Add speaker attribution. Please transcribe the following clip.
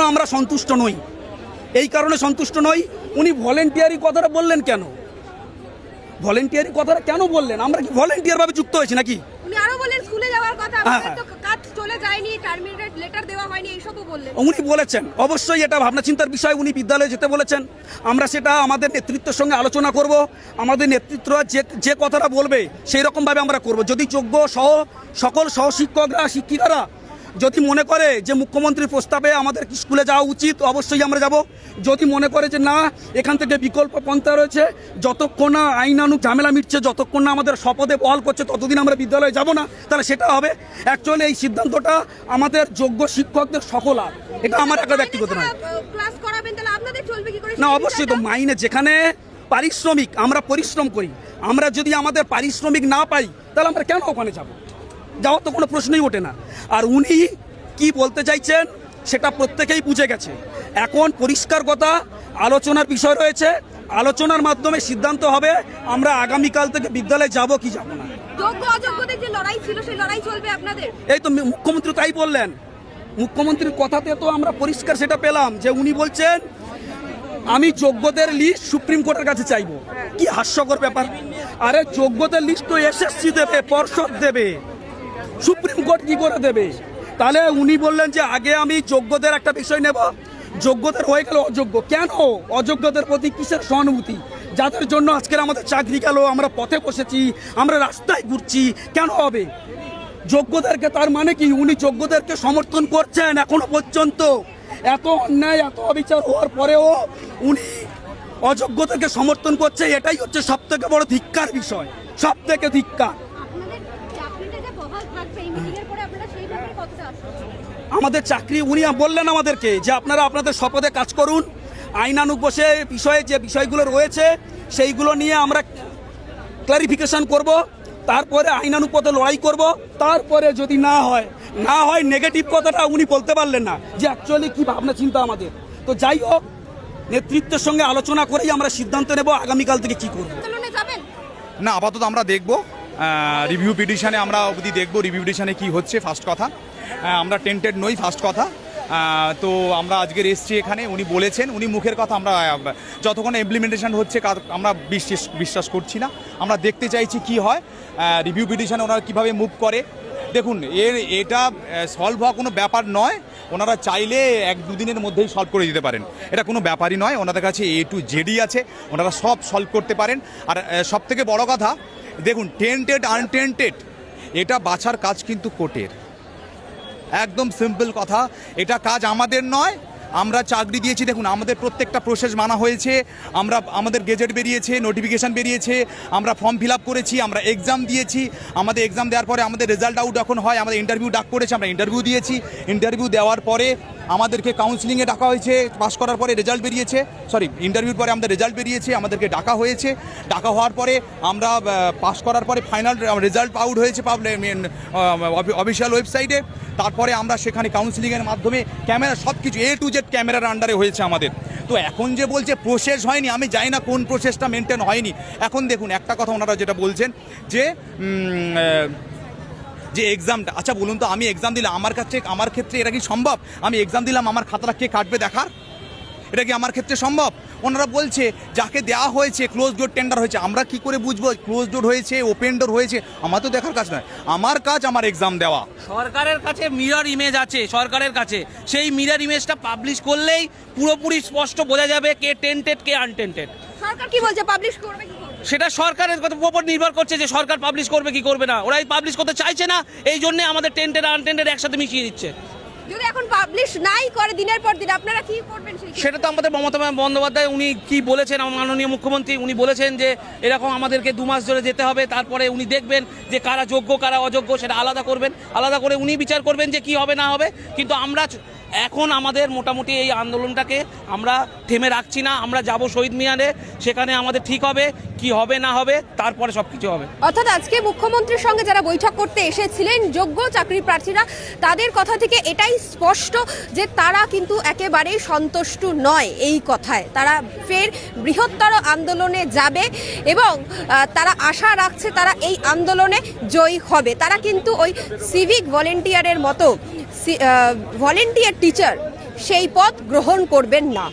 Speaker 1: জন্য আমরা সন্তুষ্ট নই। এই কারণে সন্তুষ্ট নই, উনি ভলেন্টিয়ারি কথাটা বললেন কেন? ভলেন্টিয়ারি কথাটা কেন বললেন? আমরা কি ভলেন্টিয়ার ভাবে যুক্ত হয়েছি নাকি?
Speaker 2: উনি আরো বলেন স্কুলে যাওয়ার কথা, তো কাজ চলে যায়নি, টার্মিনেট লেটার দেওয়া হয়নি, এইসবও বললেন।
Speaker 1: উনি বলেছেন, অবশ্যই এটা ভাবনা চিন্তার বিষয়। উনি বিদ্যালয়ে যেতে বলেছেন, আমরা সেটা আমাদের নেতৃত্বের সঙ্গে আলোচনা করব। আমাদের নেতৃত্বরা যে কথাটা বলবে সেই রকমভাবে আমরা করব। যদি যোগ্য সকল সহশিক্ষকরা শিক্ষিকারা যদি মনে করে যে মুখ্যমন্ত্রীর প্রস্তাবে আমাদের স্কুলে যাওয়া উচিত, অবশ্যই আমরা যাব। যদি মনে করে যে না, এখান থেকে বিকল্প পন্থা রয়েছে, যতক্ষণ না আইনানুগ ঝামেলা মিটছে, যতক্ষণ না আমাদের শপথে বহাল করছে, ততদিন আমরা বিদ্যালয়ে যাব না, তাহলে সেটা হবে। অ্যাকচুয়ালি এই সিদ্ধান্তটা আমাদের যোগ্য শিক্ষকদের সকল, আর এটা আমার একটা ব্যক্তিগত নয়। না, অবশ্যই তো মাইনে, যেখানে পারিশ্রমিক, আমরা পরিশ্রম করি, আমরা যদি আমাদের পারিশ্রমিক না পাই তাহলে আমরা কেন ওখানে যাব? যাওয়ার তো কোনো প্রশ্নই ওঠে না। আর উনি কি বলতে চাইছেন সেটা প্রত্যেকেই বুঝে গেছে। এখন পরিষ্কার কথা, আলোচনার বিষয় রয়েছে, আলোচনার মাধ্যমে সিদ্ধান্ত হবে আমরা আগামীকাল থেকে বিদ্যালয়ে যাব কি যাব না।
Speaker 2: যোগ্য অযোগ্যদের যে লড়াই ছিল, সেই লড়াই চলবে আপনাদের।
Speaker 1: এই তো মুখ্যমন্ত্রী তাই বললেন। মুখ্যমন্ত্রীর কথাতে তো আমরা পরিষ্কার সেটা পেলাম যে উনি বলছেন আমি যোগ্যদের লিস্ট সুপ্রিম কোর্টের কাছে চাইবো। কি হাস্যকর ব্যাপার! আরে যোগ্যদের লিস্ট তো এসএসসি দেবে, পর্ষদ দেবে, সুপ্রিম কোর্ট কি করে দেবে? তাহলে উনি বললেন যে আগে আমি যোগ্যদের একটা বিষয় নেব, যোগ্যদের হয়ে গেল অযোগ্য। কেন? অযোগ্যদের প্রতি কিসের সহানুভূতি? যাদের জন্য আজকের আমাদের চাকরি গেল, আমরা পথে বসেছি, আমরা রাস্তায় ঘুরছি, কেন হবে যোগ্যদেরকে? তার মানে কি উনি যোগ্যদেরকে সমর্থন করছেন? এখনো পর্যন্ত এত অন্যায়, এত অবিচার হওয়ার পরেও উনি অযোগ্যদেরকে সমর্থন করছে। এটাই হচ্ছে সব থেকে বড় ধিক্কার বিষয়, সব থেকে ধিক্কার। আমাদের চাকরি, উনি বললেন আমাদেরকে যে আপনারা আপনাদের শপথে কাজ করুন, আইনানুগ বসে বিষয়ে যে বিষয়গুলো রয়েছে সেইগুলো নিয়ে আমরা ক্লারিফিকেশন করব, তারপরে আইনানুগ পথে লড়াই করব। তারপরে যদি না হয় নেগেটিভ কথাটা উনি বলতে পারলেন না যে অ্যাকচুয়ালি কি ভাবনা চিন্তা আমাদের। তো যাই হোক, নেতৃত্বের সঙ্গে আলোচনা করেই আমরা সিদ্ধান্ত নেব আগামীকাল থেকে কি করব।
Speaker 3: না, আপাতত আমরা দেখব রিভিউ পিটিশনে, আমরা অবধি দেখব রিভিউ পিটিশনে কী হচ্ছে। ফার্স্ট কথা, আমরা টেন্টেড নই, ফার্স্ট কথা। তো আমরা আজকের এসছি এখানে, উনি বলেছেন, উনি মুখের কথা, আমরা যতক্ষণ ইমপ্লিমেন্টেশন হচ্ছে আমরা বিশ্বাস করছি না। আমরা দেখতে চাইছি কি হয় রিভিউ পিটিশনে, ওনারা কীভাবে মুভ করে। দেখুন, এটা সলভ হওয়া কোনো ব্যাপার নয়। ওনারা চাইলে 1-2 দিনের মধ্যেই সলভ করে দিতে পারেন, এটা কোনো ব্যাপারই নয়। ওনাদের কাছে A to Z আছে, ওনারা সব সলভ করতে পারেন। আর সবথেকে বড় কথা, দেখুন, টেন্টেড আনটেন্টেড এটা বাছার কাজ কিন্তু কোর্টের। একদম সিম্পল কথা, এটা কাজ আমাদের নয়। আমরা চাকরি দিয়েছি, দেখুন আমাদের প্রত্যেকটা প্রসেস মানা হয়েছে। আমাদের গেজেট বেরিয়েছে, নোটিফিকেশান বেরিয়েছে, আমরা ফর্ম ফিল আপ করেছি, আমরা এক্সাম দিয়েছি। আমাদের এক্সাম দেওয়ার পরে আমাদের রেজাল্ট আউট যখন হয়, আমাদের ইন্টারভিউ ডাক করেছে, আমরা ইন্টারভিউ দিয়েছি। ইন্টারভিউ দেওয়ার পরে আমাদেরকে কাউন্সিলিংয়ে ডাকা হয়েছে, পাস করার পরে রেজাল্ট বেরিয়েছে, ইন্টারভিউর পরে আমাদের রেজাল্ট বেরিয়েছে, আমাদেরকে ডাকা হয়েছে। ডাকা হওয়ার পরে আমরা পাস করার পরে ফাইনাল রেজাল্ট আউট হয়েছে অফিসিয়াল ওয়েবসাইটে। তারপরে আমরা সেখানে কাউন্সিলিংয়ের মাধ্যমে ক্যামেরা সব কিছু A to Z ক্যামেরার আন্ডারে হয়েছে আমাদের। তো এখন যে বলছে প্রসেস হয়নি, আমি জানি না কোন প্রসেসটা মেনটেন হয়নি। এখন দেখুন, একটা কথা ওনারা যেটা বলছেন যে এক্সামটা, আচ্ছা বলুন তো, আমি এক্সাম দিলাম, আমার ক্ষেত্রে এটা কি সম্ভব? আমি এক্সাম দিলাম, আমার খাতাটা কে কাটবে দেখার? এটা কি আমার ক্ষেত্রে সম্ভব? ওনারা বলছে যাকে দেওয়া হয়েছে ক্লোজ ডোর টেন্ডার হয়েছে, আমরা কি করে বুঝবো ক্লোজ ডোর হয়েছে ওপেন ডোর হয়েছে? আমার তো দেখার কাজ নয়, আমার কাজ আমার এক্সাম দেওয়া।
Speaker 4: সরকারের কাছে মিরর ইমেজ আছে, সরকারের কাছে সেই মিরর ইমেজটা পাবলিশ করলেই পুরোপুরি স্পষ্ট বোঝা যাবে কে টেন্টেড কে আনটেন্টেড।
Speaker 2: সরকার কি বলছে, পাবলিশ করবে কি?
Speaker 4: সেটা সরকারের উপর নির্ভর করছে যে সরকার পাবলিশ করবে কি করবে না। ওরাই পাবলিশ করতে চাইছে না, এই জন্য আমাদের টেন্টেড আনটেন্টেড একসাথে মিশিয়ে দিচ্ছে।
Speaker 2: যদি এখন পাবলিশ নাই করে দিনের পর দিন, আপনারা কি করবেন?
Speaker 4: সেটা তো আমাদের মমতা বন্দ্যোপাধ্যায় উনি কি বলেছেন, মাননীয় মুখ্যমন্ত্রী উনি বলেছেন যে এরকম আমাদেরকে 2 মাস ধরে যেতে হবে, তারপরে উনি দেখবেন যে কারা যোগ্য কারা অযোগ্য, সেটা আলাদা করবেন, আলাদা করে উনি বিচার করবেন যে কি হবে না হবে। কিন্তু আমরা এখন আমাদের মোটামুটি এই আন্দোলনটাকে আমরা থেমে রাখছি না, আমরা যাব শহীদ মিনারে, সেখানে আমাদের ঠিক হবে কি হবে না হবে, তারপরে সব কিছু হবে।
Speaker 2: অর্থাৎ আজকে মুখ্যমন্ত্রীর সঙ্গে যারা বৈঠক করতে এসেছিলেন যোগ্য চাকরি প্রার্থীরা, তাদের কথা থেকে এটাই স্পষ্ট যে তারা কিন্তু একেবারেই সন্তুষ্ট নয় এই কথায়। তারা ফের বৃহত্তর আন্দোলনে যাবে এবং তারা আশা রাখছে তারা এই আন্দোলনে জয়ী হবে। তারা কিন্তু ওই সিভিক ভলেন্টিয়ারের মতো ভলেন্টিয়ার টিচার সেই পদ গ্রহণ করবেন না।